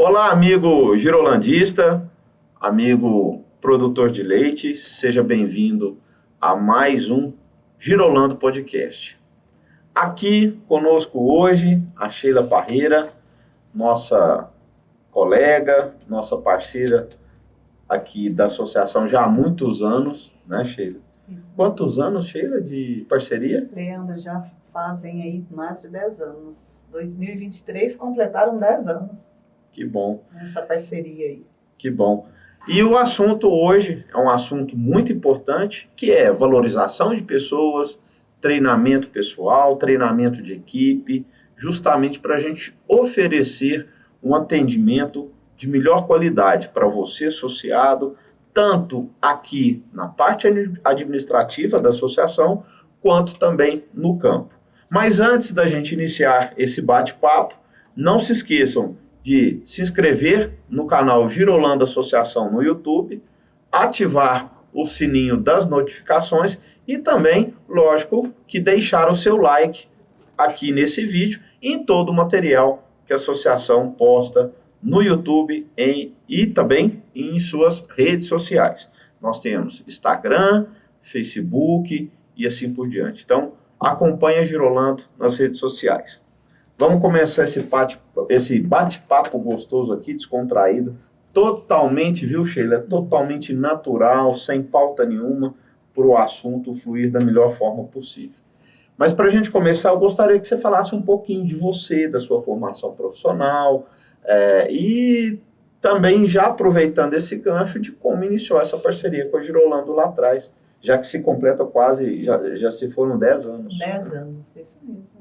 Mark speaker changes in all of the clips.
Speaker 1: Olá, amigo girolandista, amigo produtor de leite, seja bem-vindo a mais um Girolando Podcast. Aqui conosco hoje a Sheila Parreira, nossa colega, nossa parceira aqui da associação já há muitos anos, né, Sheila?
Speaker 2: Isso.
Speaker 1: Quantos anos, Sheila, de parceria?
Speaker 2: Leandro, já fazem aí mais de 10 anos. 2023 completaram 10 anos.
Speaker 1: Que bom.
Speaker 2: Nessa parceria aí.
Speaker 1: Que bom. E o assunto hoje é um assunto muito importante, que é valorização de pessoas, treinamento pessoal, treinamento de equipe, justamente para a gente oferecer um atendimento de melhor qualidade para você, associado, tanto aqui na parte administrativa da associação, quanto também no campo. Mas antes da gente iniciar esse bate-papo, não se esqueçam de se inscrever no canal Girolando Associação no YouTube, ativar o sininho das notificações e também, lógico, que deixar o seu like aqui nesse vídeo e em todo o material que a associação posta no YouTube e também em suas redes sociais. Nós temos Instagram, Facebook e assim por diante. Então, acompanhe a Girolando nas redes sociais. Vamos começar esse bate-papo gostoso aqui, descontraído, totalmente, viu, Sheila? Totalmente natural, sem pauta nenhuma, para o assunto fluir da melhor forma possível. Mas para a gente começar, eu gostaria que você falasse um pouquinho de você, da sua formação profissional, e também já aproveitando esse gancho de como iniciou essa parceria com a Girolando lá atrás, já que se completa quase, já se foram 10 anos.
Speaker 2: 10 anos, isso mesmo.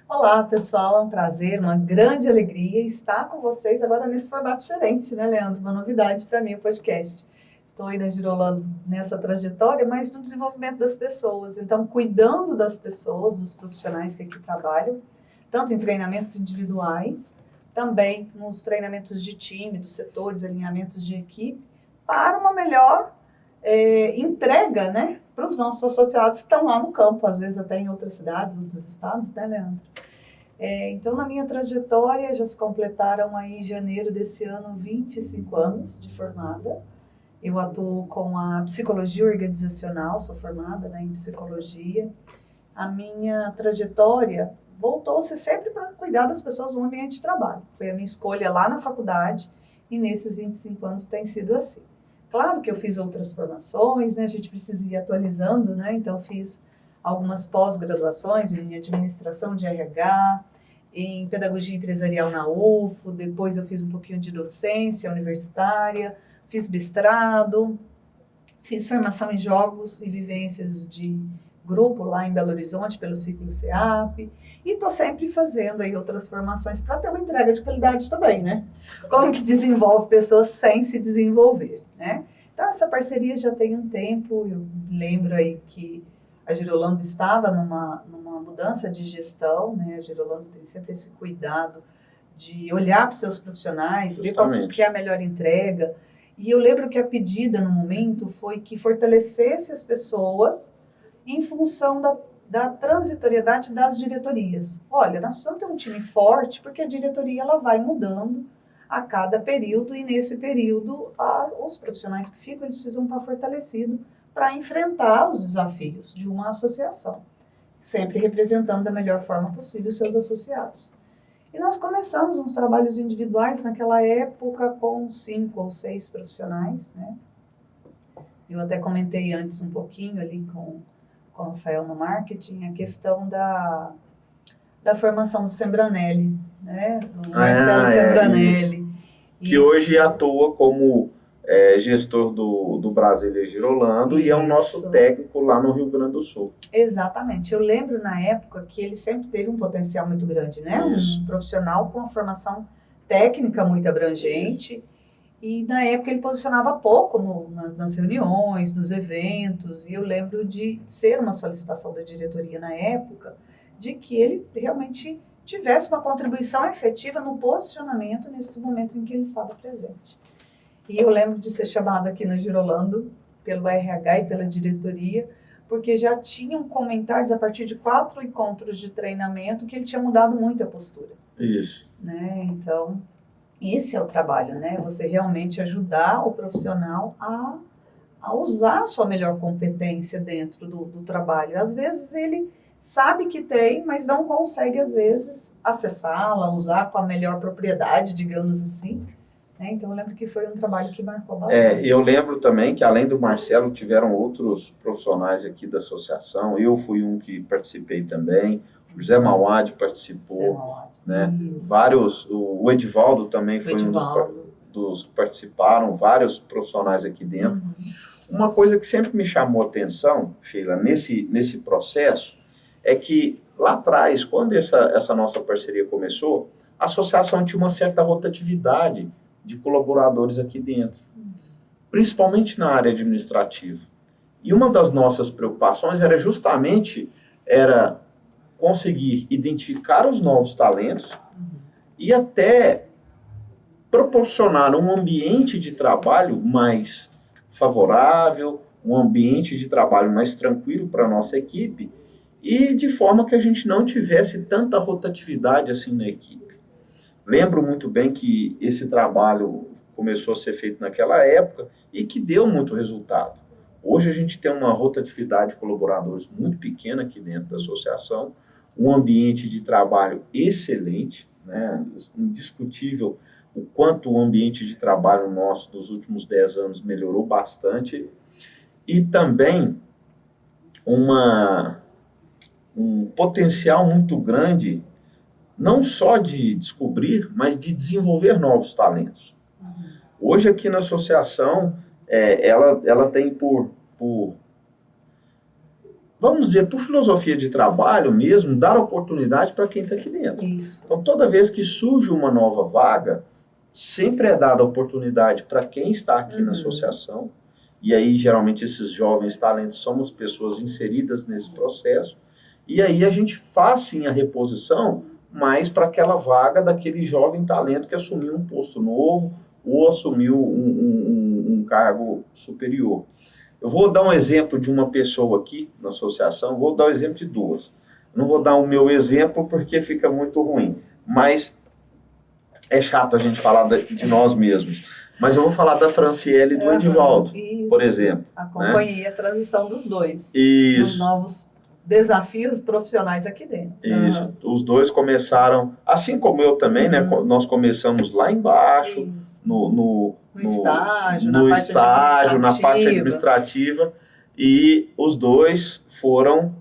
Speaker 2: Olá, pessoal, é um prazer, uma grande alegria estar com vocês agora nesse formato diferente, né, Leandro? Uma novidade para mim, o podcast. Estou aí na Girolando nessa trajetória, mas no desenvolvimento das pessoas. Então, cuidando das pessoas, dos profissionais que aqui trabalham, tanto em treinamentos individuais, também nos treinamentos de time, dos setores, alinhamentos de equipe, para uma melhor entrega, né, para os nossos associados que estão lá no campo, às vezes até em outras cidades, outros estados, né, Leandro? Então, na minha trajetória, já se completaram aí em janeiro desse ano 25 anos de formada. Eu atuo com a psicologia organizacional, sou formada, né, em psicologia. A minha trajetória voltou-se sempre para cuidar das pessoas no ambiente de trabalho. Foi a minha escolha lá na faculdade e nesses 25 anos tem sido assim. Claro que eu fiz outras formações, né, a gente precisa ir atualizando, né, então fiz algumas pós-graduações em administração de RH, em pedagogia empresarial na UFO, depois eu fiz um pouquinho de docência universitária, fiz mestrado, fiz formação em jogos e vivências de grupo lá em Belo Horizonte pelo Ciclo CEAP, e estou sempre fazendo aí outras formações para ter uma entrega de qualidade também, né? Como que desenvolve pessoas sem se desenvolver, né? Então, essa parceria já tem um tempo. Eu lembro aí que a Girolando estava numa mudança de gestão, né? A Girolando tem sempre esse cuidado de olhar para os seus profissionais, ver qual que é a melhor entrega. E eu lembro que a pedida no momento foi que fortalecesse as pessoas em função da transitoriedade das diretorias. Olha, nós precisamos ter um time forte, porque a diretoria ela vai mudando a cada período, e nesse período os profissionais que ficam, eles precisam estar fortalecidos para enfrentar os desafios de uma associação, sempre representando da melhor forma possível os seus associados. E nós começamos uns trabalhos individuais naquela época com 5 ou 6 profissionais, né? Eu até comentei antes um pouquinho ali com o Rafael no marketing, a questão da formação do Sembranelli, né? Do Marcelo Sembranelli.
Speaker 1: Que hoje atua como gestor do Brasília Girolando e é o nosso técnico lá no Rio Grande do Sul.
Speaker 2: Exatamente. Eu lembro na época que ele sempre teve um potencial muito grande, né? Um profissional com uma formação técnica muito abrangente. E na época ele posicionava pouco nas reuniões, nos eventos, e eu lembro de ser uma solicitação da diretoria na época, de que ele realmente tivesse uma contribuição efetiva no posicionamento nesse momento em que ele estava presente. E eu lembro de ser chamada aqui na Girolando pelo RH e pela diretoria, porque já tinham comentários a partir de 4 encontros de treinamento que ele tinha mudado muito a postura.
Speaker 1: Isso.
Speaker 2: Né? Então, Esse é o trabalho, né? Você realmente ajudar o profissional a usar a sua melhor competência dentro do trabalho. Às vezes ele sabe que tem, mas não consegue, às vezes, acessá-la, usar com a melhor propriedade, digamos assim. Né? Então, eu lembro que foi um trabalho que marcou bastante.
Speaker 1: Eu lembro também que, além do Marcelo, tiveram outros profissionais aqui da associação. Eu fui um que participei também. O José Mauad participou. Né? Vários, o Edivaldo também foi um dos que participaram, vários profissionais aqui dentro. Uma coisa que sempre me chamou a atenção, Sheila, nesse processo, é que lá atrás, quando essa nossa parceria começou, a associação tinha uma certa rotatividade de colaboradores aqui dentro, principalmente na área administrativa. E uma das nossas preocupações era justamente conseguir identificar os novos talentos e até proporcionar um ambiente de trabalho mais favorável, um ambiente de trabalho mais tranquilo para a nossa equipe e de forma que a gente não tivesse tanta rotatividade assim na equipe. Lembro muito bem que esse trabalho começou a ser feito naquela época e que deu muito resultado. Hoje a gente tem uma rotatividade de colaboradores muito pequena aqui dentro da associação, um ambiente de trabalho excelente, né? Indiscutível o quanto o ambiente de trabalho nosso nos últimos 10 anos melhorou bastante e também um potencial muito grande, não só de descobrir, mas de desenvolver novos talentos. Hoje aqui na associação, ela tem vamos dizer, por filosofia de trabalho mesmo, dar oportunidade para quem está aqui dentro.
Speaker 2: Isso.
Speaker 1: Então, toda vez que surge uma nova vaga, sempre é dada oportunidade para quem está aqui na associação, e aí, geralmente, esses jovens talentos somos pessoas inseridas nesse processo, e aí a gente faz, sim, a reposição, mas para aquela vaga daquele jovem talento que assumiu um posto novo ou assumiu um cargo superior. Eu vou dar um exemplo de uma pessoa aqui na associação, vou dar o exemplo de duas. Não vou dar o meu exemplo porque fica muito ruim, mas é chato a gente falar de nós mesmos. Mas eu vou falar da Franciele e do Edivaldo, por exemplo.
Speaker 2: Acompanhei a transição dos dois.
Speaker 1: Isso.
Speaker 2: Os novos desafios profissionais aqui dentro.
Speaker 1: Isso. Os dois começaram, assim como eu também, né? Nós começamos lá embaixo, no estágio, na parte administrativa, e os dois foram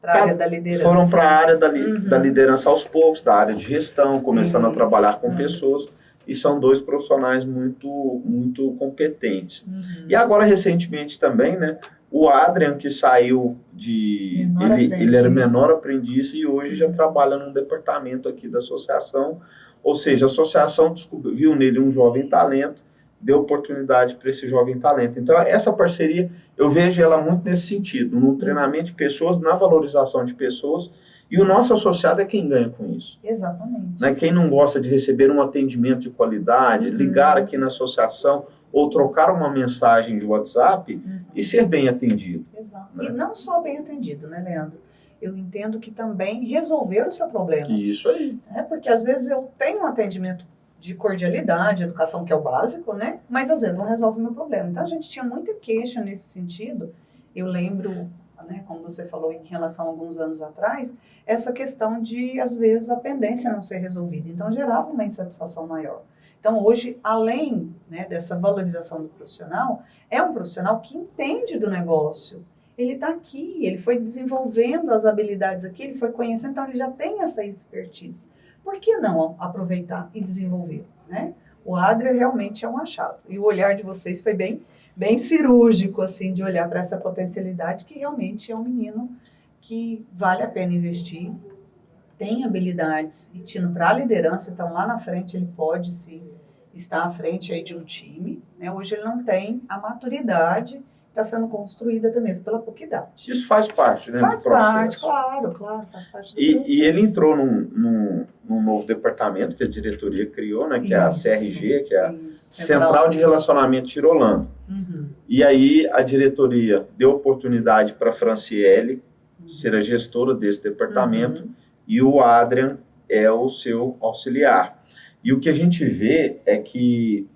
Speaker 2: para a área da liderança.
Speaker 1: Foram para a área da liderança aos poucos, da área de gestão, começando a trabalhar com pessoas, e são dois profissionais muito, muito competentes. E agora, recentemente também, né, o Adrian, que saiu ele era menor aprendiz e hoje já trabalha num departamento aqui da associação, ou seja, a associação viu nele um jovem talento, deu oportunidade para esse jovem talento. Então, essa parceria, eu vejo ela muito nesse sentido, no treinamento de pessoas, na valorização de pessoas, e o nosso associado é quem ganha com isso.
Speaker 2: Exatamente.
Speaker 1: Né? Quem não gosta de receber um atendimento de qualidade, ligar aqui na associação, ou trocar uma mensagem de WhatsApp e ser bem atendido.
Speaker 2: Exato. Né? E não só bem atendido, né, Leandro? Eu entendo que também resolver o seu problema.
Speaker 1: Isso aí.
Speaker 2: Porque às vezes eu tenho um atendimento de cordialidade, educação, que é o básico, né? Mas às vezes não resolve o meu problema. Então a gente tinha muita queixa nesse sentido. Eu lembro, né, como você falou em relação a alguns anos atrás, essa questão de, às vezes, a pendência não ser resolvida. Então gerava uma insatisfação maior. Então hoje, além, né, dessa valorização do profissional, é um profissional que entende do negócio. Ele está aqui, ele foi desenvolvendo as habilidades aqui, ele foi conhecendo, então ele já tem essa expertise. Por que não aproveitar e desenvolver, né? O Adria realmente é um achado. E o olhar de vocês foi bem cirúrgico, assim, de olhar para essa potencialidade, que realmente é um menino que vale a pena investir, tem habilidades, e tino para a liderança, então lá na frente ele pode sim estar à frente aí de um time, né? Hoje ele não tem a maturidade, está sendo construída também pela pouca idade.
Speaker 1: Isso faz parte, né?
Speaker 2: Faz parte, claro, faz parte do processo.
Speaker 1: E ele entrou num novo departamento que a diretoria criou, né? Que é a CRG, que é a Central de Relacionamento Tirolano. E aí a diretoria deu oportunidade para a Franciele ser a gestora desse departamento e o Adrian é o seu auxiliar. E o que a gente vê é que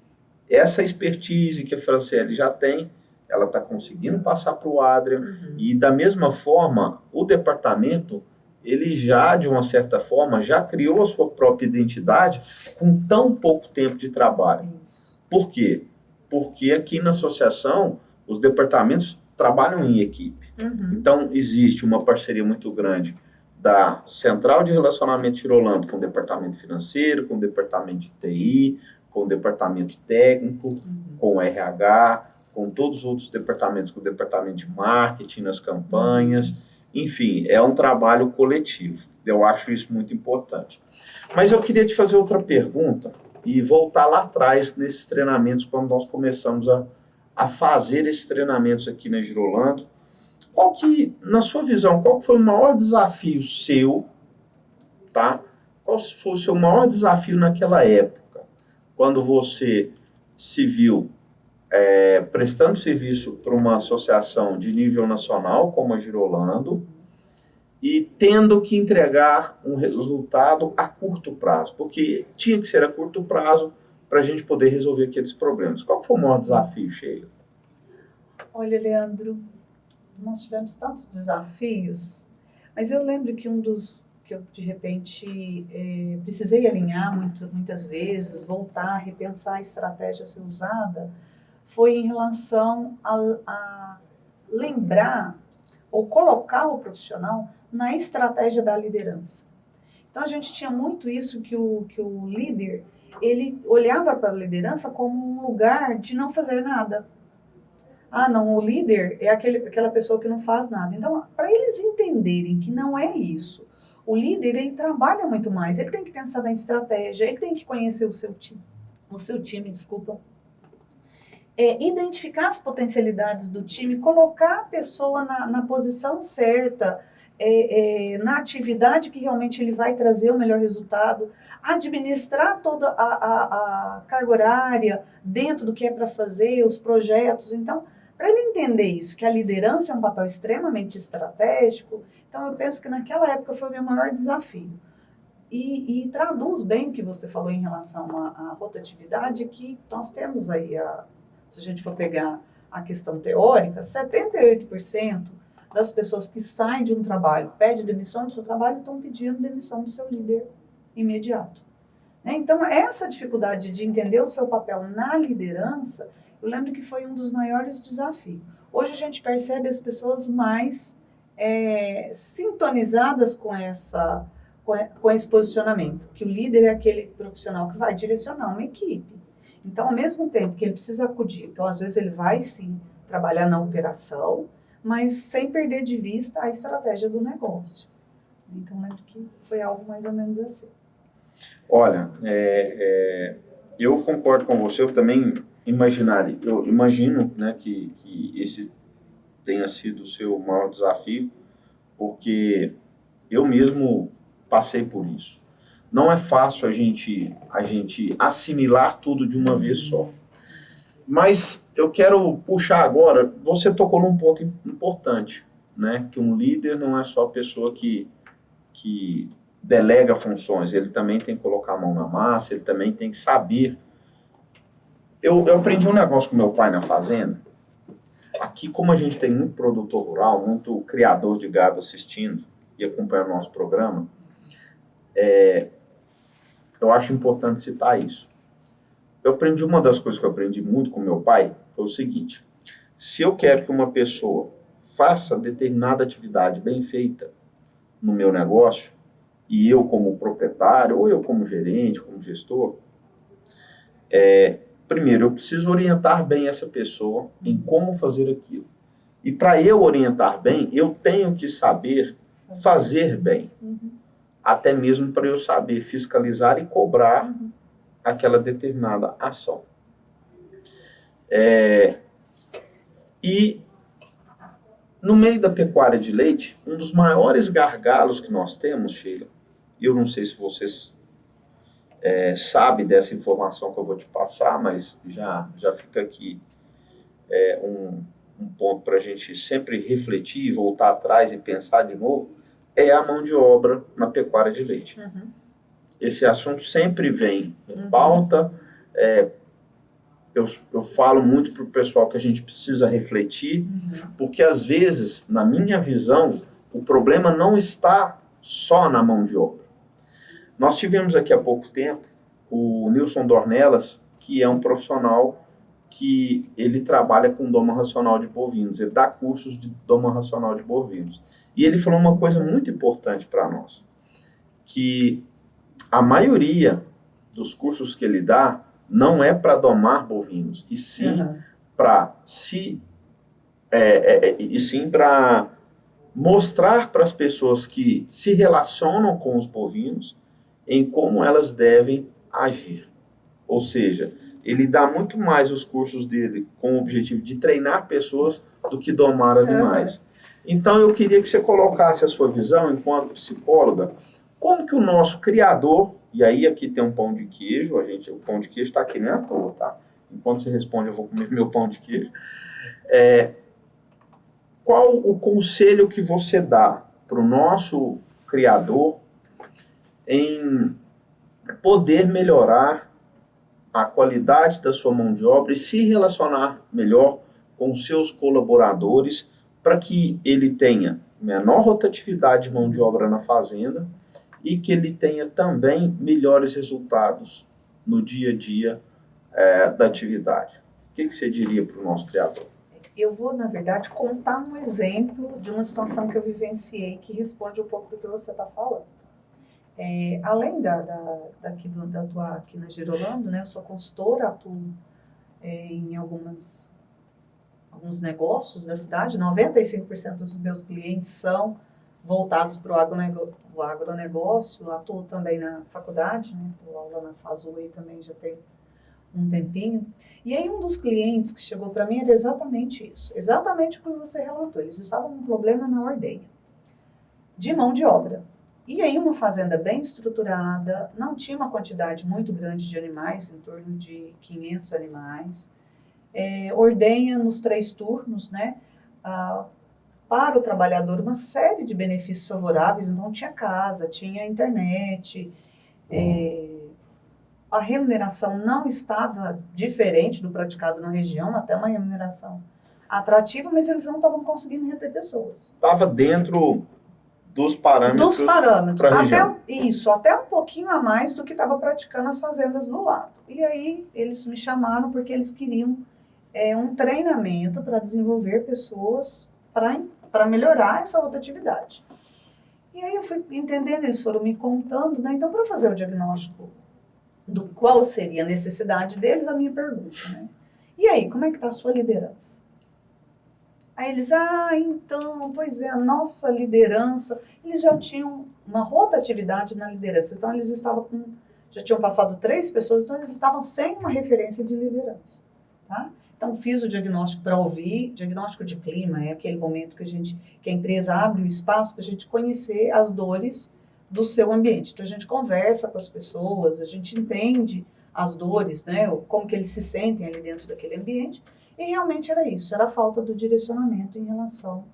Speaker 1: essa expertise que a Franciele já tem, ela está conseguindo passar para o Adrian, e da mesma forma, o departamento, ele já, de uma certa forma, já criou a sua própria identidade com tão pouco tempo de trabalho.
Speaker 2: Isso.
Speaker 1: Por quê? Porque aqui na associação, os departamentos trabalham em equipe. Então, existe uma parceria muito grande da Central de Relacionamento Girolando com o departamento financeiro, com o departamento de TI, com o departamento técnico, com o RH, com todos os outros departamentos, com o departamento de marketing, nas campanhas, enfim, é um trabalho coletivo. Eu acho isso muito importante. Mas eu queria te fazer outra pergunta e voltar lá atrás nesses treinamentos, quando nós começamos a fazer esses treinamentos aqui na Girolando. Qual que, na sua visão, qual foi o maior desafio seu, tá? Qual foi o seu maior desafio naquela época, quando você se viu prestando serviço para uma associação de nível nacional, como a Girolando, e tendo que entregar um resultado a curto prazo, porque tinha que ser a curto prazo para a gente poder resolver aqueles problemas. Qual foi o maior desafio, Sheila?
Speaker 2: Olha, Leandro, nós tivemos tantos desafios, mas eu lembro que um dos que eu, de repente, precisei alinhar muitas vezes, voltar, repensar a estratégia a ser usada, foi em relação a lembrar ou colocar o profissional na estratégia da liderança. Então, a gente tinha muito isso que o líder, ele olhava para a liderança como um lugar de não fazer nada. Ah, não, o líder é aquela pessoa que não faz nada. Então, para eles entenderem que não é isso, o líder, ele trabalha muito mais, ele tem que pensar na estratégia, ele tem que conhecer o seu time, desculpa, identificar as potencialidades do time, colocar a pessoa na posição certa, na atividade que realmente ele vai trazer o melhor resultado, administrar toda a carga horária dentro do que é para fazer, os projetos. Então, para ele entender isso, que a liderança é um papel extremamente estratégico, então eu penso que naquela época foi o meu maior desafio. E traduz bem o que você falou em relação à rotatividade, que nós temos aí, se a gente for pegar a questão teórica, 78% das pessoas que saem de um trabalho, pedem demissão do seu trabalho, estão pedindo demissão do seu líder imediato. Então, essa dificuldade de entender o seu papel na liderança, eu lembro que foi um dos maiores desafios. Hoje a gente percebe as pessoas mais sintonizadas com esse posicionamento, que o líder é aquele profissional que vai direcionar uma equipe. Então, ao mesmo tempo que ele precisa acudir, então às vezes ele vai sim trabalhar na operação, mas sem perder de vista a estratégia do negócio. Então, lembro que foi algo mais ou menos assim.
Speaker 1: Olha, eu concordo com você, eu também eu imagino, né, que esse tenha sido o seu maior desafio, porque eu mesmo passei por isso. Não é fácil a gente assimilar tudo de uma vez só. Mas eu quero puxar agora, você tocou num ponto importante, né, que um líder não é só a pessoa que delega funções, ele também tem que colocar a mão na massa, ele também tem que saber. Eu aprendi um negócio com meu pai na fazenda. Aqui, como a gente tem muito produtor rural, muito criador de gado assistindo e acompanhando o nosso programa, eu acho importante citar isso. Uma das coisas que eu aprendi muito com meu pai foi o seguinte: se eu quero que uma pessoa faça determinada atividade bem feita no meu negócio, e eu como proprietário, ou eu como gerente, como gestor, primeiro, eu preciso orientar bem essa pessoa em como fazer aquilo. E para eu orientar bem, eu tenho que saber fazer bem. Até mesmo para eu saber fiscalizar e cobrar aquela determinada ação. E no meio da pecuária de leite, um dos maiores gargalos que nós temos, Sheila, eu não sei se vocês sabe dessa informação que eu vou te passar, mas já fica aqui um ponto para a gente sempre refletir, voltar atrás e pensar de novo, é a mão de obra na pecuária de leite. esse assunto sempre vem em pauta. Eu falo muito para o pessoal que a gente precisa refletir, porque às vezes, na minha visão, o problema não está só na mão de obra. Nós tivemos aqui há pouco tempo o Nilson Dornelas, que é um profissional que ele trabalha com doma racional de bovinos, ele dá cursos de doma racional de bovinos. E ele falou uma coisa muito importante para nós, que a maioria dos cursos que ele dá não é para domar bovinos, e sim para para mostrar para as pessoas que se relacionam com os bovinos em como elas devem agir. Ou seja, ele dá muito mais os cursos dele com o objetivo de treinar pessoas do que domar animais. Então eu queria que você colocasse a sua visão enquanto psicóloga, como que o nosso criador, e aí aqui tem um pão de queijo, o pão de queijo está aqui, não é à toa, tá? Enquanto você responde, eu vou comer meu pão de queijo. Qual o conselho que você dá para o nosso criador em poder melhorar a qualidade da sua mão de obra e se relacionar melhor com os seus colaboradores para que ele tenha menor rotatividade de mão de obra na fazenda e que ele tenha também melhores resultados no dia a dia da atividade? O que você diria para o nosso criador?
Speaker 2: Eu vou, na verdade, contar um exemplo de uma situação que eu vivenciei que responde um pouco do que você está falando. Além de atuar aqui na Girolando, né, eu sou consultora, atuo em alguns negócios da cidade. 95% dos meus clientes são voltados para o agronegócio. Atuo também na faculdade, né, dou aula na FASU aí também já tem um tempinho. E aí um dos clientes que chegou para mim era exatamente isso, exatamente o que você relatou. Eles estavam com um problema na ordenha, de mão de obra. E aí uma fazenda bem estruturada, não tinha uma quantidade muito grande de animais, em torno de 500 animais, ordenha nos 3 turnos, né? Para o trabalhador uma série de benefícios favoráveis, então tinha casa, tinha internet, a remuneração não estava diferente do praticado na região, até uma remuneração atrativa, mas eles não estavam conseguindo reter pessoas.
Speaker 1: Estava dentro dos parâmetros.
Speaker 2: Até um pouquinho a mais do que estava praticando as fazendas do lado. E aí eles me chamaram porque eles queriam um treinamento para desenvolver pessoas para melhorar essa rotatividade. E aí eu fui entendendo, eles foram me contando, né? Então, para fazer o diagnóstico do qual seria a necessidade deles, a minha pergunta, né? E aí, como é que está a sua liderança? Aí eles, então, pois é, a nossa liderança, eles já tinham uma rotatividade na liderança, então eles já tinham passado 3 pessoas, então eles estavam sem uma referência de liderança, tá? Então fiz o diagnóstico para ouvir, diagnóstico de clima, é aquele momento que a empresa abre o espaço para a gente conhecer as dores do seu ambiente. Então a gente conversa com as pessoas, a gente entende as dores, né, como que eles se sentem ali dentro daquele ambiente, e realmente era isso, era a falta do direcionamento em relação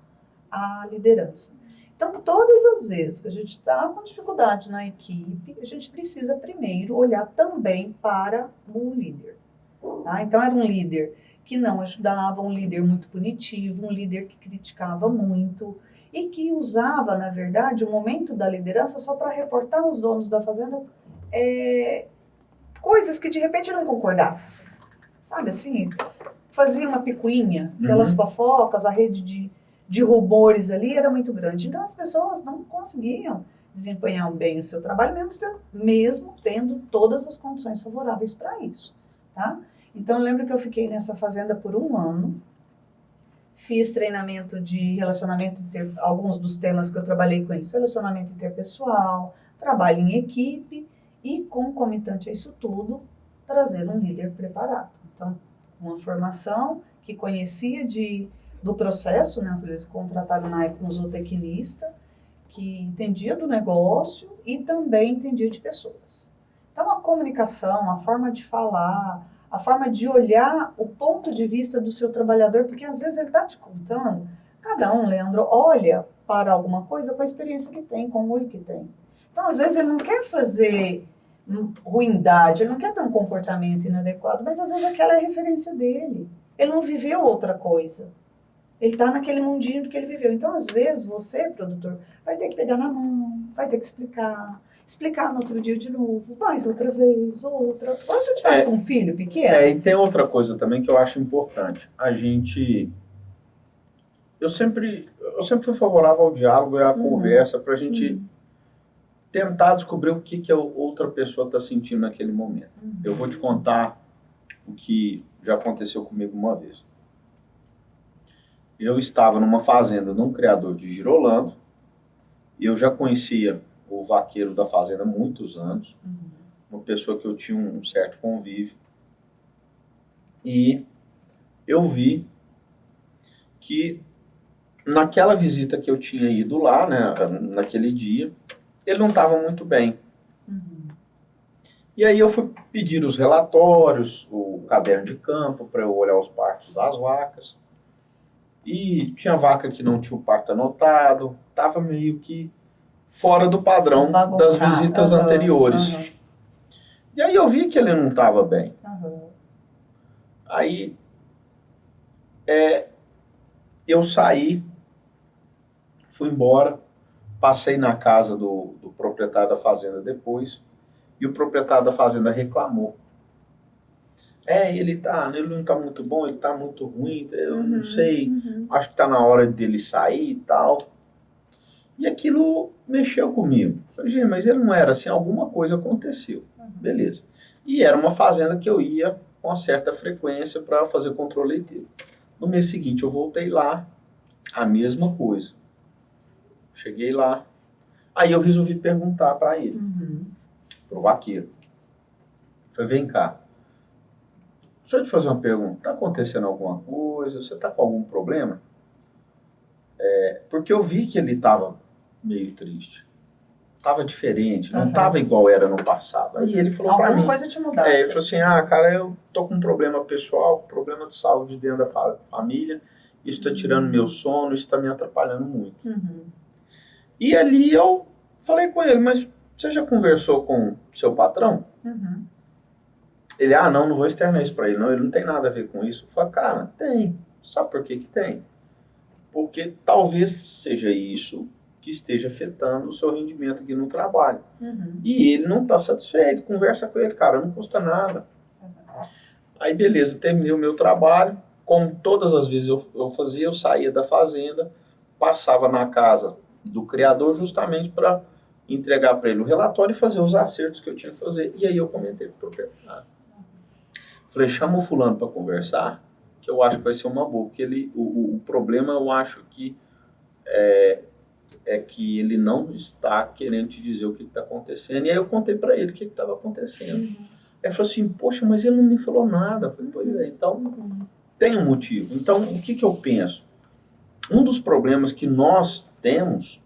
Speaker 2: à liderança. Então, todas as vezes que a gente está com dificuldade na equipe, a gente precisa primeiro olhar também para o líder. Tá? Então, era um líder que não ajudava, um líder muito punitivo, um líder que criticava muito e que usava, na verdade, o momento da liderança só para reportar aos donos da fazenda coisas que, de repente, não concordavam. Sabe assim? Fazia uma picuinha, aquelas fofocas, a rede de rumores ali era muito grande. Então, as pessoas não conseguiam desempenhar bem o seu trabalho, mesmo tendo todas as condições favoráveis para isso. Tá? Então, eu lembro que eu fiquei nessa fazenda por 1 ano, fiz treinamento de relacionamento, alguns dos temas que eu trabalhei com eles, relacionamento interpessoal, trabalho em equipe e, concomitante a isso tudo, trazer um líder preparado. Então, uma formação que conhecia do processo, né? Eles contrataram na época um zootecnista, que entendia do negócio e também entendia de pessoas. Então, a comunicação, a forma de falar, a forma de olhar o ponto de vista do seu trabalhador, porque às vezes ele está te contando, cada um, Leandro, olha para alguma coisa com a experiência que tem, com o olho que tem. Então, às vezes ele não quer fazer ruindade, ele não quer ter um comportamento inadequado, mas às vezes aquela é a referência dele. Ele não viveu outra coisa. Ele está naquele mundinho que ele viveu. Então, às vezes, você, produtor, vai ter que pegar na mão, vai ter que explicar no outro dia de novo, mais outra vez, outra. Ou a gente faz com um filho pequeno.
Speaker 1: E tem outra coisa também que eu acho importante. Eu sempre fui favorável ao diálogo e à conversa para a gente tentar descobrir o que a outra pessoa está sentindo naquele momento. Eu vou te contar o que já aconteceu comigo uma vez. Eu estava numa fazenda de um criador de girolando, e eu já conhecia o vaqueiro da fazenda há muitos anos, uma pessoa que eu tinha um certo convívio, e eu vi que naquela visita que eu tinha ido lá, né, naquele dia, ele não estava muito bem. E aí eu fui pedir os relatórios, o caderno de campo, para eu olhar os partos das vacas. E tinha vaca que não tinha o parto anotado, estava meio que fora do padrão das visitas anteriores. E aí eu vi que ele não estava bem. Aí eu saí, fui embora, passei na casa do proprietário da fazenda depois, e o proprietário da fazenda reclamou. Ele não está muito bom, ele está muito ruim, eu não sei, acho que está na hora dele sair e tal. E aquilo mexeu comigo. Falei, gente, mas ele não era assim, alguma coisa aconteceu. Beleza. E era uma fazenda que eu ia com uma certa frequência para fazer controle leiteiro. No mês seguinte eu voltei lá, a mesma coisa. Cheguei lá, aí eu resolvi perguntar para ele, pro vaqueiro. Falei, vem cá, deixa eu te fazer uma pergunta, está acontecendo alguma coisa, você está com algum problema? Porque eu vi que ele estava meio triste, estava diferente, não estava igual era no passado. Aí ele falou para mim,
Speaker 2: alguma coisa te mudasse.
Speaker 1: Ele falou assim, cara, eu tô com um problema pessoal, problema de saúde dentro da família, isso está tirando meu sono, isso está me atrapalhando muito. E ali eu falei com ele, mas você já conversou com seu patrão? Ele, não vou externar isso para ele, não, ele não tem nada a ver com isso. Eu falei, cara, tem. Sabe por que tem? Porque talvez seja isso que esteja afetando o seu rendimento aqui no trabalho. E ele não está satisfeito, conversa com ele, cara, não custa nada. Aí beleza, terminei o meu trabalho, como todas as vezes eu fazia, eu saía da fazenda, passava na casa do criador justamente para entregar para ele o relatório e fazer os acertos que eu tinha que fazer. E aí eu comentei com o proprietário. Falei, chama o fulano para conversar, que eu acho que vai ser uma boa, porque o problema eu acho que é que ele não está querendo te dizer o que está acontecendo. E aí eu contei para ele o que estava acontecendo. Aí ele falou assim, poxa, mas ele não me falou nada. Eu falei, pois é, então tem um motivo. Então, o que eu penso? Um dos problemas que nós temos,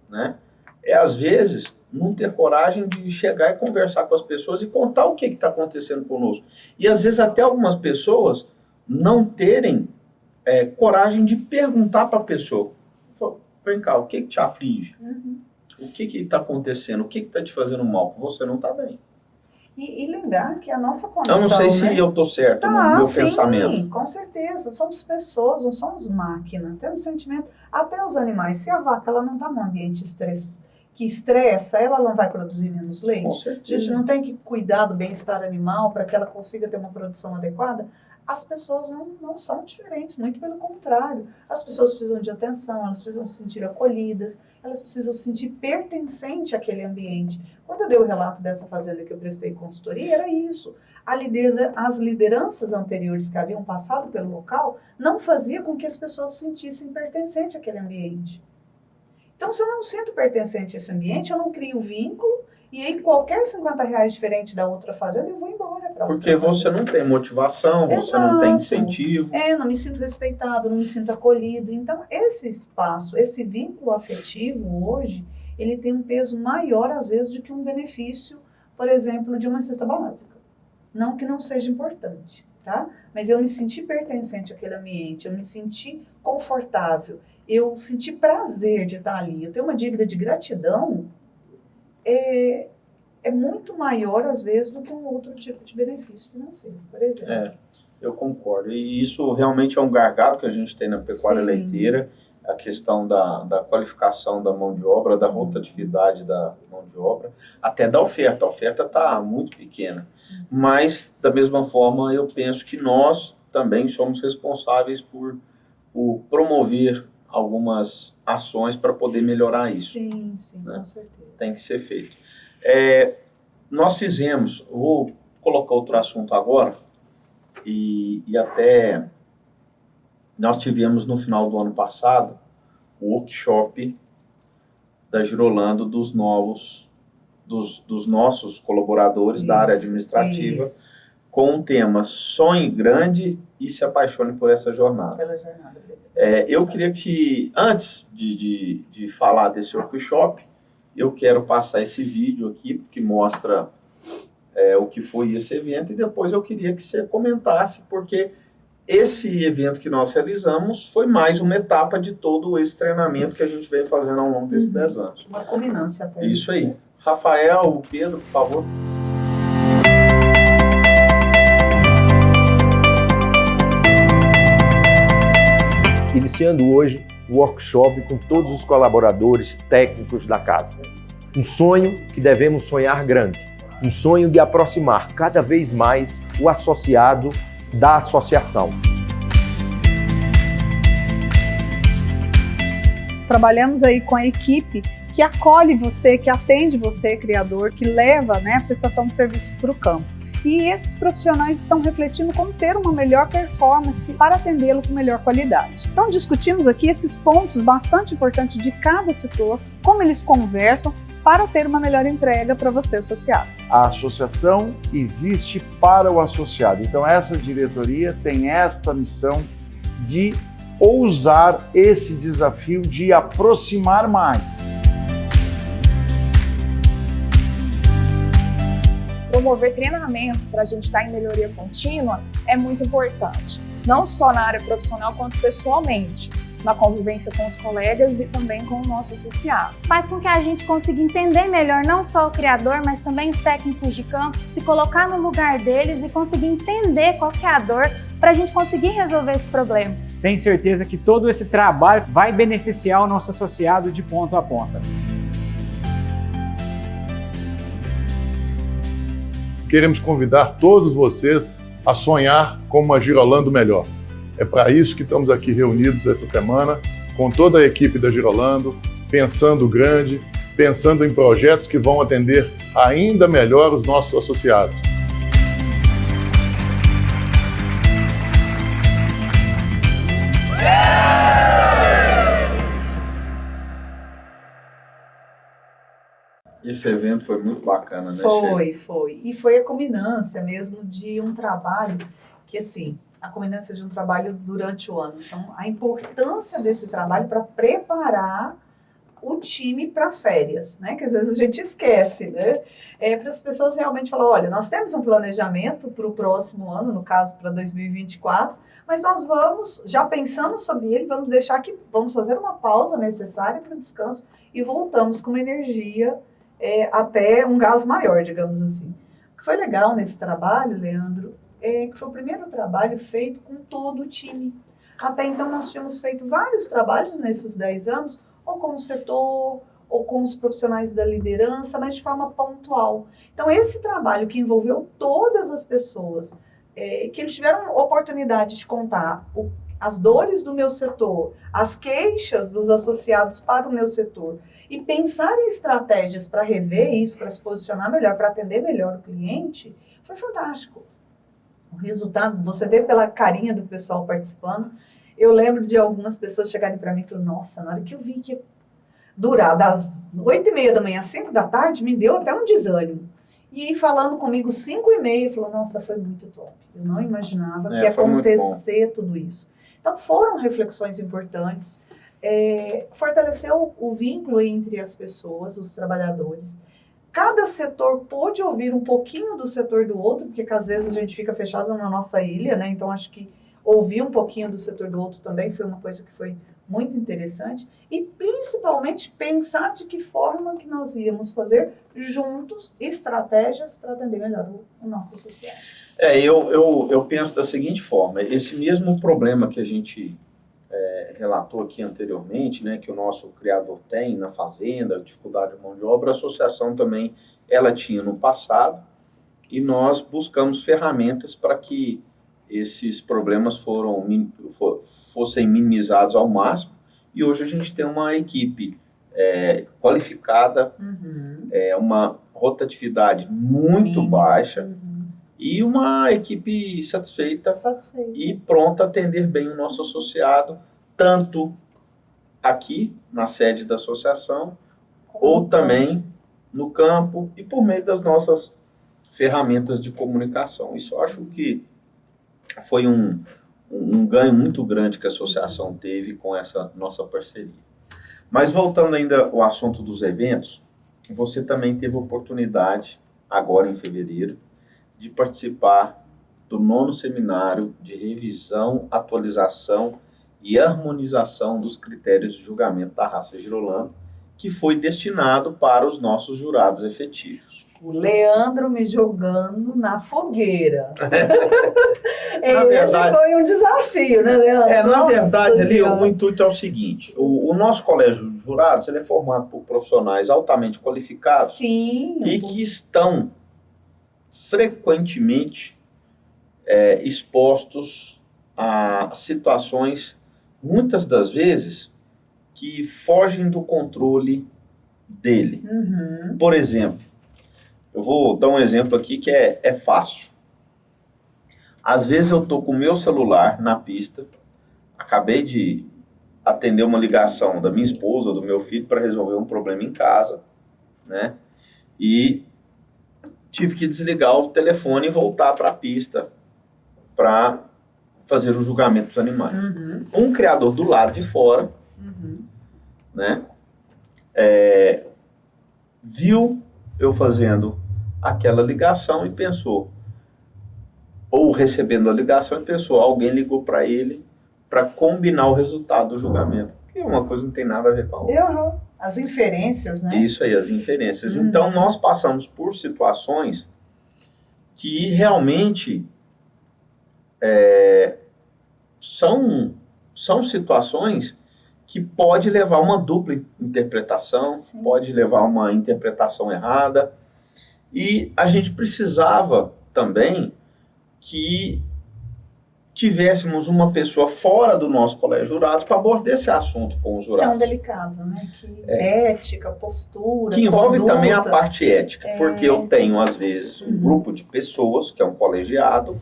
Speaker 1: né, é às vezes não ter coragem de chegar e conversar com as pessoas e contar o que está acontecendo conosco. E às vezes até algumas pessoas não terem coragem de perguntar para a pessoa. Vem cá, o que te aflige? O que está acontecendo? O que está te fazendo mal? Você não está bem.
Speaker 2: E lembrar que a nossa condição...
Speaker 1: Eu não sei se eu estou certo no meu pensamento.
Speaker 2: Sim, com certeza. Somos pessoas, não somos máquina. Temos sentimento. Até os animais. Se a vaca ela não está num ambiente que estressa, ela não vai produzir menos leite?
Speaker 1: Com certeza.
Speaker 2: A gente não tem que cuidar do bem-estar animal para que ela consiga ter uma produção adequada? As pessoas não são diferentes, muito pelo contrário. As pessoas precisam de atenção, elas precisam se sentir acolhidas, elas precisam se sentir pertencente àquele ambiente. Quando eu dei o relato dessa fazenda que eu prestei consultoria, era isso. As lideranças anteriores que haviam passado pelo local não faziam com que as pessoas se sentissem pertencentes àquele ambiente. Então, se eu não sinto pertencente a esse ambiente, eu não crio vínculo, e aí qualquer R$50 diferente da outra fazenda, eu vou embora.
Speaker 1: Porque você não tem motivação, você não tem incentivo.
Speaker 2: Não me sinto respeitado, não me sinto acolhido. Então, esse espaço, esse vínculo afetivo hoje, ele tem um peso maior, às vezes, do que um benefício, por exemplo, de uma cesta básica. Não que não seja importante, tá? Mas eu me senti pertencente àquele ambiente, eu me senti confortável, eu senti prazer de estar ali. Eu tenho uma dívida de gratidão é muito maior, às vezes, do que um outro tipo de benefício financeiro, por exemplo.
Speaker 1: Eu concordo. E isso realmente é um gargalo que a gente tem na pecuária leiteira, a questão da qualificação da mão de obra, da rotatividade da mão de obra, até da oferta. A oferta está muito pequena. Mas, da mesma forma, eu penso que nós também somos responsáveis por promover algumas ações para poder melhorar isso.
Speaker 2: Sim,
Speaker 1: né?
Speaker 2: Com certeza.
Speaker 1: Tem que ser feito. Nós fizemos, vou colocar outro assunto agora, e até nós tivemos no final do ano passado o workshop da Girolando dos nossos colaboradores da área administrativa, com o tema Sonhe Grande e se apaixone por essa jornada.
Speaker 2: Pela jornada.
Speaker 1: Eu queria que, antes de falar desse workshop, eu quero passar esse vídeo aqui, que mostra o que foi esse evento, e depois eu queria que você comentasse, porque esse evento que nós realizamos foi mais uma etapa de todo esse treinamento que a gente vem fazendo ao longo desses 10 anos.
Speaker 2: Uma culminância até.
Speaker 1: Isso aí. Rafael, Pedro, por favor.
Speaker 3: Iniciando hoje o workshop com todos os colaboradores técnicos da casa. Um sonho que devemos sonhar grande. Um sonho de aproximar cada vez mais o associado da associação.
Speaker 2: Trabalhamos aí com a equipe que acolhe você, que atende você, criador, que leva, né, a prestação de serviço para o campo. E esses profissionais estão refletindo como ter uma melhor performance para atendê-lo com melhor qualidade. Então discutimos aqui esses pontos bastante importantes de cada setor, como eles conversam, para ter uma melhor entrega para você, associado.
Speaker 4: A associação existe para o associado. Então essa diretoria tem esta missão de ousar esse desafio de aproximar mais.
Speaker 5: Promover treinamentos para a gente estar em melhoria contínua é muito importante, não só na área profissional quanto pessoalmente, na convivência com os colegas e também com o nosso associado.
Speaker 6: Faz com que a gente consiga entender melhor não só o criador, mas também os técnicos de campo, se colocar no lugar deles e conseguir entender qual que é a dor para a gente conseguir resolver esse problema.
Speaker 7: Tenho certeza que todo esse trabalho vai beneficiar o nosso associado de ponta a ponta.
Speaker 8: Queremos convidar todos vocês a sonhar com uma Girolando melhor. É para isso que estamos aqui reunidos essa semana, com toda a equipe da Girolando, pensando grande, pensando em projetos que vão atender ainda melhor os nossos associados.
Speaker 1: Esse evento foi muito bacana, né?
Speaker 2: Foi. E foi a culminância mesmo de um trabalho que, assim, a culminância de um trabalho durante o ano. Então, a importância desse trabalho para preparar o time para as férias, né? Que às vezes a gente esquece, né? Para as pessoas realmente falar, olha, nós temos um planejamento para o próximo ano, no caso para 2024, mas nós vamos, já pensando sobre ele, vamos fazer uma pausa necessária para o descanso e voltamos com uma energia até um gás maior, digamos assim. O que foi legal nesse trabalho, Leandro, que foi o primeiro trabalho feito com todo o time. Até então nós tínhamos feito vários trabalhos nesses 10 anos, ou com o setor, ou com os profissionais da liderança, mas de forma pontual. Então esse trabalho que envolveu todas as pessoas, que eles tiveram oportunidade de contar as dores do meu setor, as queixas dos associados para o meu setor, e pensar em estratégias para rever isso, para se posicionar melhor, para atender melhor o cliente, foi fantástico. O resultado, você vê pela carinha do pessoal participando. Eu lembro de algumas pessoas chegarem para mim e falarem, nossa, na hora que eu vi que ia durar das 8h30 da manhã às 5 da tarde, me deu até um desânimo. E aí, falando comigo 5h30, falou, nossa, foi muito top. Eu não imaginava que ia acontecer tudo isso. Então, foram reflexões importantes. Fortaleceu o vínculo entre as pessoas, os trabalhadores. Cada setor pôde ouvir um pouquinho do setor do outro, porque às vezes a gente fica fechado na nossa ilha, né? Então, acho que ouvir um pouquinho do setor do outro também foi uma coisa que foi muito interessante, e principalmente pensar de que forma que nós íamos fazer juntos estratégias para atender melhor o nosso associado.
Speaker 1: Eu penso da seguinte forma, esse mesmo problema que a gente relatou aqui anteriormente, né, que o nosso criador tem na fazenda, dificuldade de mão de obra, a associação também ela tinha no passado, e nós buscamos ferramentas para que esses problemas fossem minimizados ao máximo, e hoje a gente tem uma equipe qualificada, uma rotatividade muito baixa, e uma equipe satisfeita e pronta a atender bem o nosso associado, tanto aqui na sede da associação, ou também no campo e por meio das nossas ferramentas de comunicação. Isso eu acho que foi um ganho muito grande que a associação teve com essa nossa parceria. Mas voltando ainda ao assunto dos eventos, você também teve oportunidade, agora em fevereiro, de participar do 9º seminário de revisão, atualização e harmonização dos critérios de julgamento da raça girolando, que foi destinado para os nossos jurados efetivos.
Speaker 2: O Leandro me jogando na fogueira.
Speaker 1: Esse
Speaker 2: foi um desafio, né, Leandro?
Speaker 1: Na verdade, ali, o intuito é o seguinte, o nosso colégio de jurados ele é formado por profissionais altamente qualificados e que estão frequentemente expostos a situações, muitas das vezes, que fogem do controle dele. Por exemplo, eu vou dar um exemplo aqui que é fácil. Às vezes eu estou com o meu celular na pista, acabei de atender uma ligação da minha esposa, do meu filho, para resolver um problema em casa, né? E tive que desligar o telefone e voltar para a pista para fazer o julgamento dos animais. Um criador do lado de fora, né, viu eu fazendo aquela ligação e pensou, ou recebendo a ligação e pensou, alguém ligou para ele para combinar o resultado do julgamento. Que uma coisa não tem nada a ver com a outra.
Speaker 2: As inferências, né?
Speaker 1: Isso aí, as inferências. Então, nós passamos por situações que realmente são situações que pode levar a uma dupla interpretação, pode levar a uma interpretação errada. E a gente precisava também que tivéssemos uma pessoa fora do nosso colégio de jurados para abordar esse assunto com os jurados.
Speaker 2: É um delicado, né? Que ética, postura,
Speaker 1: que envolve
Speaker 2: conduta.
Speaker 1: Também a parte ética, porque eu tenho, às vezes, um grupo de pessoas, que é um colegiado,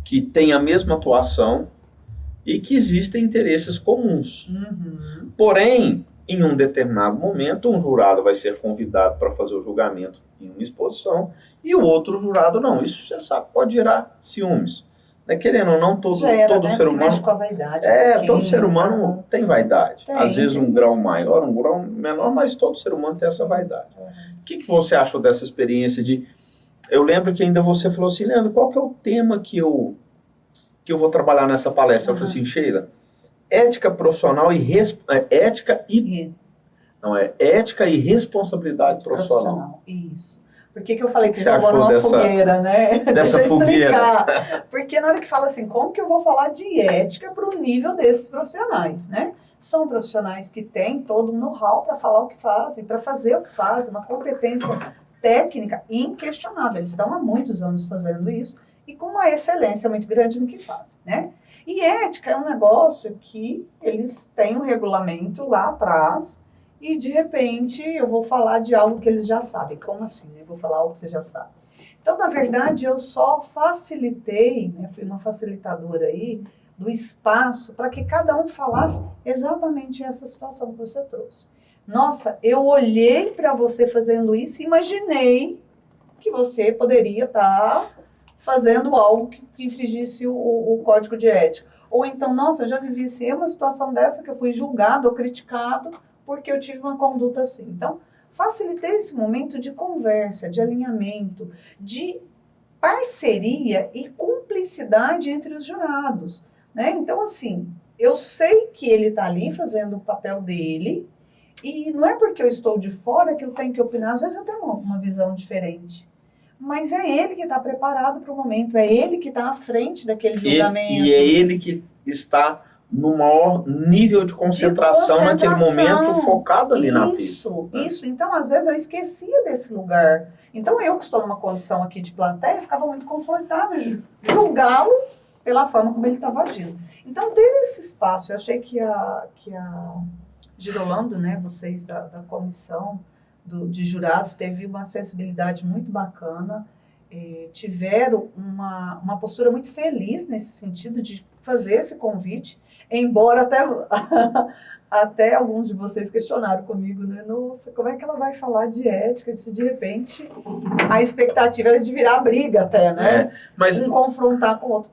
Speaker 1: que tem a mesma atuação e que existem interesses comuns. Porém, em um determinado momento, um jurado vai ser convidado para fazer o julgamento em uma exposição e o outro jurado não. Isso, você sabe, pode gerar ciúmes. Querendo ou não, todo ser humano...
Speaker 2: Com a vaidade,
Speaker 1: todo ser humano tem vaidade. Às vezes um grau maior, um grau menor, mas todo ser humano tem essa vaidade. O que você achou dessa experiência de... Eu lembro que ainda você falou assim, Leandro, qual que é o tema que eu vou trabalhar nessa palestra? Eu falei assim, Sheila, ética profissional e... ética e responsabilidade profissional.
Speaker 2: Isso. Por que eu falei que jogou numa fogueira, né?
Speaker 1: Dessa fogueira.
Speaker 2: Porque na hora que fala assim, como que eu vou falar de ética para o nível desses profissionais, né? São profissionais que têm todo um know-how para falar o que fazem, para fazer o que fazem, uma competência técnica inquestionável. Eles estão há muitos anos fazendo isso e com uma excelência muito grande no que fazem, né? E ética é um negócio que eles têm um regulamento lá atrás. E, de repente, eu vou falar de algo que eles já sabem. Como assim? Eu vou falar algo que você já sabe. Então, na verdade, eu só facilitei, né, fui uma facilitadora aí, do espaço para que cada um falasse exatamente essa situação que você trouxe. Nossa, eu olhei para você fazendo isso e imaginei que você poderia estar fazendo algo que infringisse o código de ética. Ou então, nossa, eu já vivenciei uma situação dessa que eu fui julgado ou criticado porque eu tive uma conduta assim. Então, facilitei esse momento de conversa, de alinhamento, de parceria e cumplicidade entre os jurados, né? Então, assim, eu sei que ele está ali fazendo o papel dele, e não é porque eu estou de fora que eu tenho que opinar. Às vezes eu tenho uma visão diferente. Mas é ele que está preparado para o momento, é ele que está à frente daquele julgamento.
Speaker 1: E é ele que está no maior nível de concentração naquele momento, focado ali na pista.
Speaker 2: Isso. Então, às vezes, eu esquecia desse lugar. Então, eu que estou numa condição aqui de plateia, ficava muito confortável julgá-lo pela forma como ele estava agindo. Então, ter esse espaço, eu achei que a Girolando, né, vocês da comissão de jurados, teve uma sensibilidade muito bacana, tiveram uma postura muito feliz nesse sentido de fazer esse convite, embora até alguns de vocês questionaram comigo, né? Nossa, como é que ela vai falar de ética? De repente, a expectativa era de virar briga até, né?
Speaker 1: Mas
Speaker 2: um confrontar com o outro.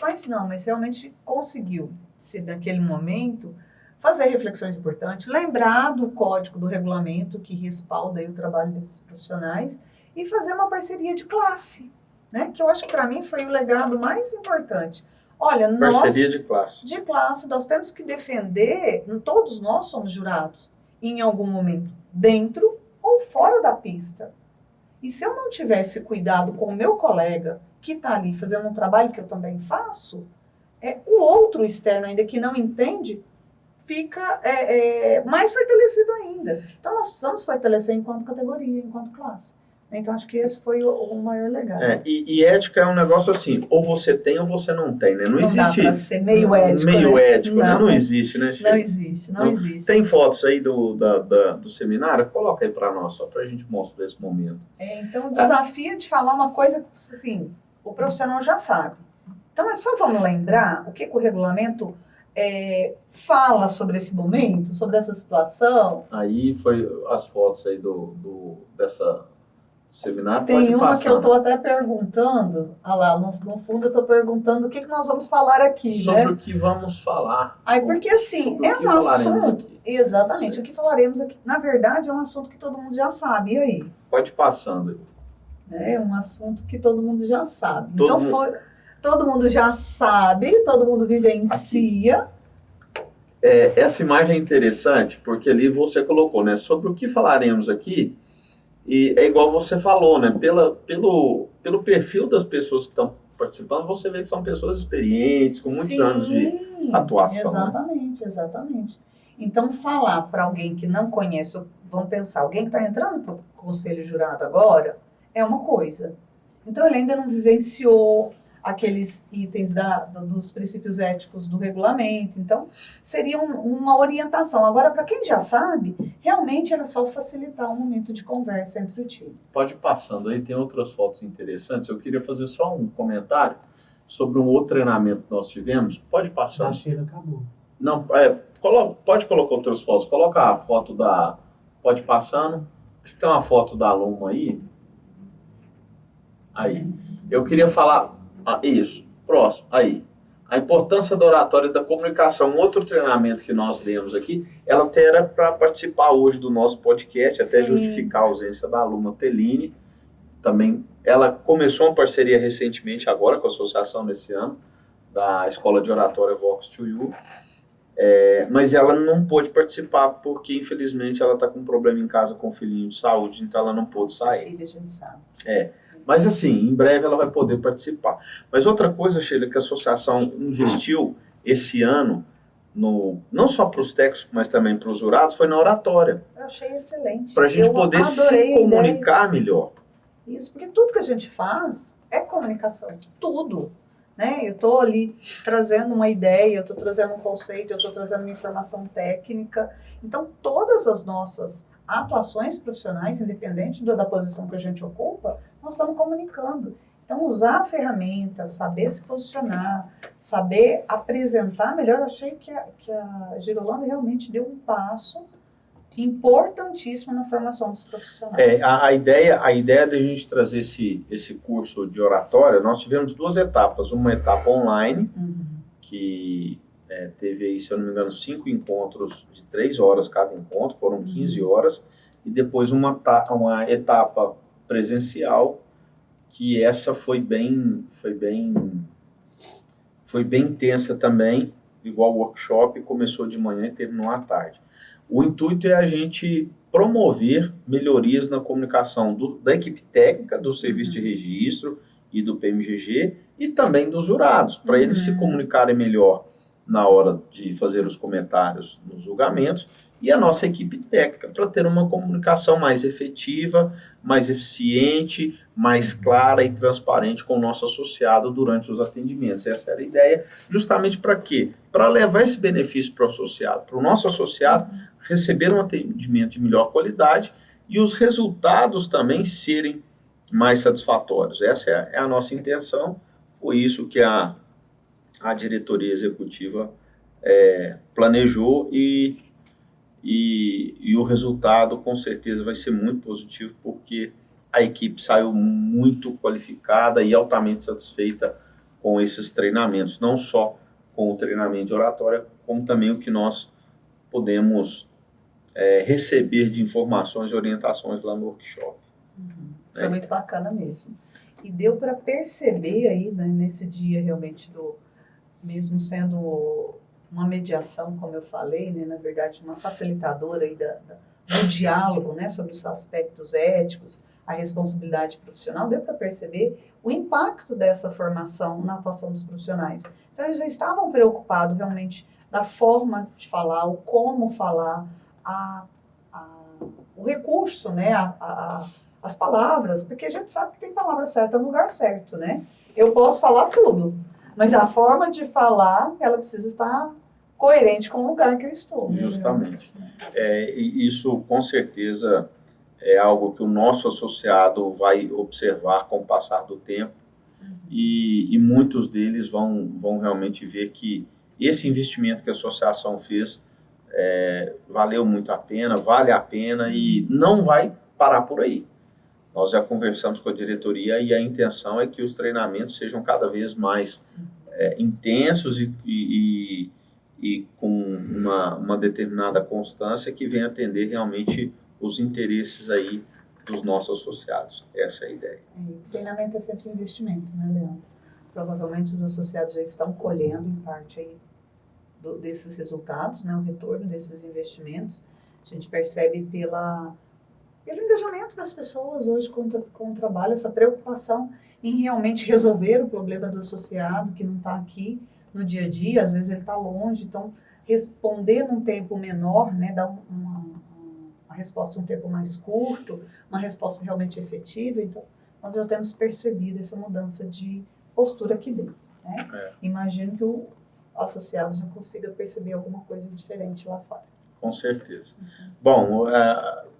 Speaker 2: Mas realmente conseguiu, se naquele momento, fazer reflexões importantes, lembrar do código, do regulamento que respalda aí o trabalho desses profissionais e fazer uma parceria de classe, né? Que eu acho que para mim foi o legado mais importante. Olha,
Speaker 1: parceria de classe.
Speaker 2: De classe, nós temos que defender, todos nós somos jurados, em algum momento, dentro ou fora da pista. E se eu não tivesse cuidado com o meu colega, que está ali fazendo um trabalho que eu também faço, o outro externo ainda que não entende, fica mais fortalecido ainda. Então, nós precisamos fortalecer enquanto categoria, enquanto classe. Então, acho que esse foi o maior legado.
Speaker 1: E ética é um negócio assim, ou você tem ou você não tem, né? Não existe...
Speaker 2: Não dá pra ser meio ético,
Speaker 1: né? Não existe, né, Chico?
Speaker 2: Não existe.
Speaker 1: Tem fotos aí do seminário? Coloca aí para nós, só para a gente mostrar esse momento.
Speaker 2: Então, o desafio é de falar uma coisa que, assim, o profissional já sabe. Então, só vamos lembrar o que o regulamento fala sobre esse momento, sobre essa situação.
Speaker 1: Aí foi as fotos aí dessa... seminário.
Speaker 2: Tem uma que eu estou até perguntando, lá, no fundo eu estou perguntando o que nós vamos falar aqui,
Speaker 1: sobre o que vamos falar.
Speaker 2: Porque assim, é um assunto, exatamente, o que falaremos aqui, na verdade é um assunto que todo mundo já sabe, e aí?
Speaker 1: Pode ir passando.
Speaker 2: É um assunto que todo mundo já sabe. Todo mundo já sabe, todo mundo vivencia.
Speaker 1: Essa imagem é interessante, porque ali você colocou, né, sobre o que falaremos aqui. E é igual você falou, né? Pelo perfil das pessoas que estão participando, você vê que são pessoas experientes, com muitos anos de atuação.
Speaker 2: Exatamente. Então, falar para alguém que não conhece, vamos pensar, alguém que está entrando para o conselho jurado agora, é uma coisa. Então, ele ainda não vivenciou aqueles itens dos princípios éticos do regulamento. Então, seria uma orientação. Agora, para quem já sabe, realmente era só facilitar um momento de conversa entre o time.
Speaker 1: Pode ir passando aí, tem outras fotos interessantes. Eu queria fazer só um comentário sobre um outro treinamento que nós tivemos. Pode passar.
Speaker 7: A Sheila acabou.
Speaker 1: Não, pode colocar outras fotos. Coloca a foto da... Pode ir passando. Acho que tem uma foto da aluna aí. Aí. Eu queria falar... isso, próximo, aí. A importância da oratória e da comunicação. Um outro treinamento que nós demos aqui, ela até era para participar hoje do nosso podcast, até justificar a ausência da aluna Teline. Também, ela começou uma parceria recentemente, agora com a associação nesse ano, da Escola de Oratória Vox to You. Mas ela não pôde participar porque, infelizmente, ela está com um problema em casa com o filhinho de saúde, então ela não pôde sair.
Speaker 2: Filha, a gente sabe.
Speaker 1: Mas assim, em breve ela vai poder participar. Mas outra coisa, Sheila, que a associação investiu esse ano, não só para os técnicos, mas também para os jurados, foi na oratória.
Speaker 2: Eu achei excelente.
Speaker 1: Para a gente poder se comunicar melhor.
Speaker 2: Isso, porque tudo que a gente faz é comunicação. Tudo. Né? Eu estou ali trazendo uma ideia, eu estou trazendo um conceito, eu estou trazendo uma informação técnica. Então, todas as nossas atuações profissionais, independente da posição que a gente ocupa, nós estamos comunicando. Então, usar a ferramenta, saber se posicionar, saber apresentar melhor. Eu achei que a Girolando realmente deu um passo importantíssimo na formação dos profissionais.
Speaker 1: A ideia de a gente trazer esse curso de oratória, nós tivemos 2 etapas. Uma etapa online, que teve aí, se eu não me engano, 5 encontros de 3 horas cada encontro, foram 15 horas, e depois uma etapa presencial, que essa foi bem intensa também, igual o workshop, começou de manhã e terminou à tarde. O intuito é a gente promover melhorias na comunicação da equipe técnica, do serviço de registro e do PMGG, e também dos jurados, para eles se comunicarem melhor na hora de fazer os comentários nos julgamentos, e a nossa equipe técnica, para ter uma comunicação mais efetiva, mais eficiente, mais clara e transparente com o nosso associado durante os atendimentos. Essa era a ideia, justamente para quê? Para levar esse benefício para o associado, para o nosso associado receber um atendimento de melhor qualidade e os resultados também serem mais satisfatórios. Essa é a nossa intenção, foi isso que a diretoria executiva planejou e o resultado com certeza vai ser muito positivo, porque a equipe saiu muito qualificada e altamente satisfeita com esses treinamentos, não só com o treinamento de oratória, como também o que nós podemos receber de informações e orientações lá no workshop.
Speaker 2: Foi muito bacana mesmo. E deu para perceber aí, né, nesse dia realmente, mesmo sendo uma mediação, como eu falei, né, na verdade, uma facilitadora aí do diálogo, né, sobre os aspectos éticos, a responsabilidade profissional, deu para perceber o impacto dessa formação na atuação dos profissionais. Então, eles já estavam preocupados realmente da forma de falar, o como falar, o recurso, né, as palavras, porque a gente sabe que tem palavra certa no lugar certo, né? Eu posso falar tudo, mas a forma de falar, ela precisa estar coerente com o lugar que eu estou.
Speaker 1: Justamente. E isso, com certeza, é algo que o nosso associado vai observar com o passar do tempo, e muitos deles vão realmente ver que esse investimento que a associação fez valeu muito a pena, vale a pena e não vai parar por aí. Nós já conversamos com a diretoria e a intenção é que os treinamentos sejam cada vez mais intensos e com uma determinada constância que venha atender realmente os interesses aí dos nossos associados. Essa é a ideia.
Speaker 2: Treinamento é sempre investimento, né, Leandro? Provavelmente os associados já estão colhendo em parte aí desses resultados, né, o retorno desses investimentos. A gente percebe pelo engajamento das pessoas hoje com o trabalho, essa preocupação em realmente resolver o problema do associado que não está aqui no dia a dia, às vezes ele está longe, então responder num tempo menor, né, dar uma resposta um tempo mais curto, uma resposta realmente efetiva, então nós já temos percebido essa mudança de postura aqui dentro, né? Imagino que o associado já consiga perceber alguma coisa diferente lá fora.
Speaker 1: Com certeza. Bom,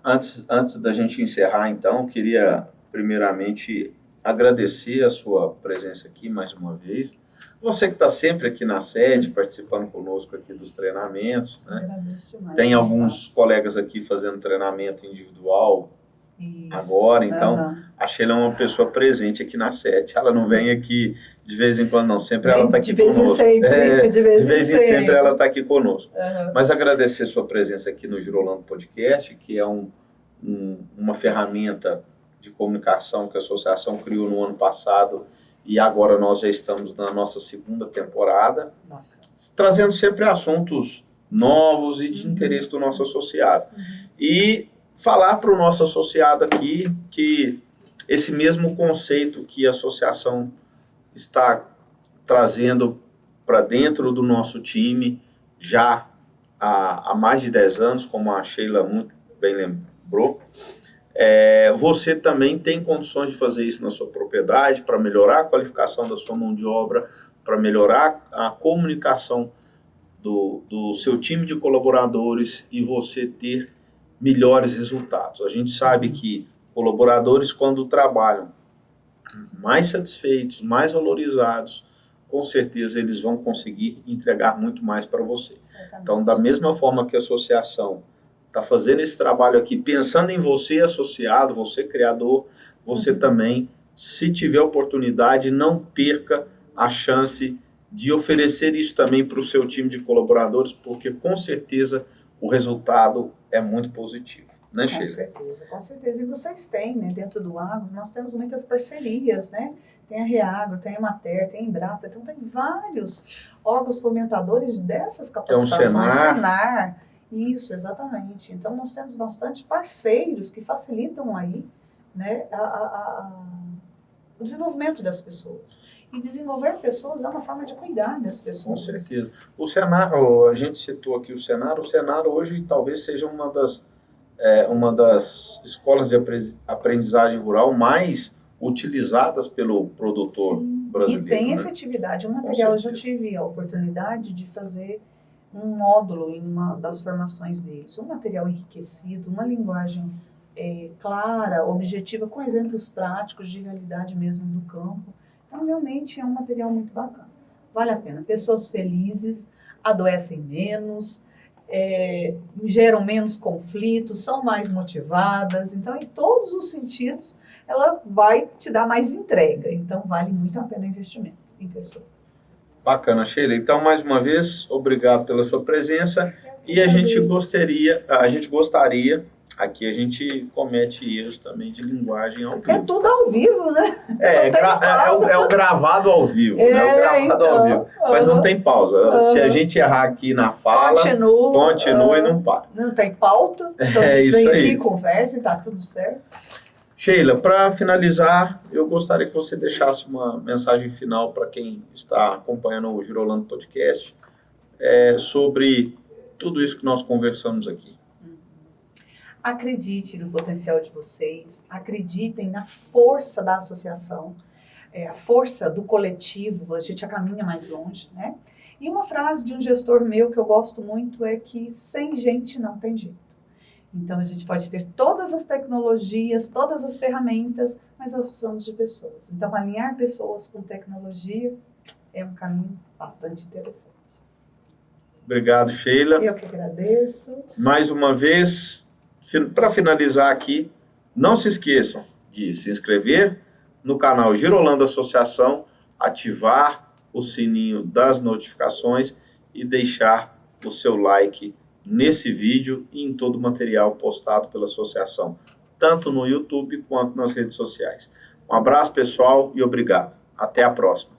Speaker 1: antes da gente encerrar, então, queria primeiramente agradecer a sua presença aqui mais uma vez. Você que está sempre aqui na sede, participando conosco aqui dos treinamentos, né?
Speaker 2: Agradeço demais.
Speaker 1: Tem alguns colegas aqui fazendo treinamento individual agora, então a Sheila é uma pessoa presente aqui na sede. Ela não vem aqui de vez em quando, não. Sempre ela está aqui conosco. De vez em sempre ela está aqui conosco. Mas agradecer sua presença aqui no Girolando Podcast, que é uma ferramenta de comunicação que a associação criou no ano passado e agora nós já estamos na nossa segunda temporada, trazendo sempre assuntos novos e de interesse do nosso associado. E falar para o nosso associado aqui que esse mesmo conceito que a associação está trazendo para dentro do nosso time já há mais de 10 anos, como a Sheila muito bem lembrou, você também tem condições de fazer isso na sua propriedade para melhorar a qualificação da sua mão de obra, para melhorar a comunicação do seu time de colaboradores e você ter melhores resultados. A gente sabe que colaboradores, quando trabalham mais satisfeitos, mais valorizados, com certeza eles vão conseguir entregar muito mais para você. Certamente. Então, da mesma forma que a associação está fazendo esse trabalho aqui, pensando em você associado, você criador, você também, se tiver oportunidade, não perca a chance de oferecer isso também para o seu time de colaboradores, porque com certeza o resultado é muito positivo, né, Sheila?
Speaker 2: Com certeza. E vocês têm, né, dentro do agro, nós temos muitas parcerias, né? tem a Reagro, tem a Emater, tem a Embrapa, então tem vários órgãos fomentadores dessas capacitações.
Speaker 1: Tem o Senar.
Speaker 2: Senar, isso, exatamente. Então nós temos bastante parceiros que facilitam aí, né, o desenvolvimento das pessoas. E desenvolver pessoas é uma forma de cuidar das pessoas.
Speaker 1: Com certeza. O Senar, a gente citou aqui o Senar hoje talvez seja uma das escolas de aprendizagem rural mais utilizadas pelo produtor brasileiro.
Speaker 2: E tem
Speaker 1: né?
Speaker 2: efetividade. O material, eu já tive a oportunidade de fazer um módulo em uma das formações deles. Um material enriquecido, uma linguagem clara, objetiva, com exemplos práticos de realidade mesmo do campo. Então, realmente é um material muito bacana. Vale a pena. Pessoas felizes, adoecem menos, geram menos conflitos, são mais motivadas. Então, em todos os sentidos, ela vai te dar mais entrega. Então, vale muito a pena o investimento em pessoas.
Speaker 1: Bacana, Sheila. Então, mais uma vez, obrigado pela sua presença. E a gente gostaria, aqui a gente comete erros também de linguagem ao vivo.
Speaker 2: É tudo ao vivo, né?
Speaker 1: É o gravado ao vivo, né? O gravado ao vivo. Mas não tem pausa. Se a gente errar aqui na fala, continua e não para.
Speaker 2: Não tem pauta, então a gente vem aqui, conversa e tá tudo certo.
Speaker 1: Sheila, para finalizar, eu gostaria que você deixasse uma mensagem final para quem está acompanhando o Girolando Podcast sobre tudo isso que nós conversamos aqui.
Speaker 2: Acredite no potencial de vocês, acreditem na força da associação, a força do coletivo, a gente já caminha mais longe, né? E uma frase de um gestor meu que eu gosto muito é que sem gente não tem jeito. Então a gente pode ter todas as tecnologias, todas as ferramentas, mas nós precisamos de pessoas. Então alinhar pessoas com tecnologia é um caminho bastante interessante.
Speaker 1: Obrigado, Sheila.
Speaker 2: Eu que agradeço.
Speaker 1: Mais uma vez, para finalizar aqui, não se esqueçam de se inscrever no canal Girolando Associação, ativar o sininho das notificações e deixar o seu like nesse vídeo e em todo o material postado pela associação, tanto no YouTube quanto nas redes sociais. Um abraço, pessoal, e obrigado. Até a próxima.